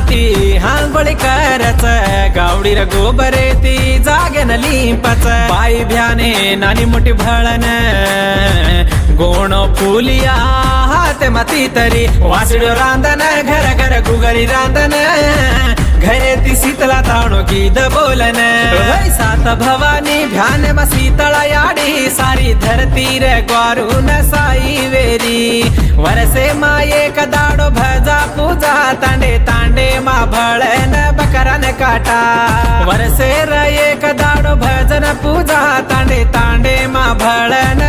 माती हांगोळी करच गावडी र गोबरे ती जागेन लिंपच पायी भ्याने नानी मोठी भळन गोण फुलिया हात माती तरी वासडो रांधन घर घर गुगरी रांधन घरे ती शीतला ताणो गीत बोलन सात भवानी भ्यान म शीतळा याडी सारी धरती रे ग्वारून साई वेरी वरसे मा एक दाडो भजा पूजा तांडे तांडे मा भळन बकरन काटा वरसे र एक दाडो भजन पूजा तांडे तांडे मा भळन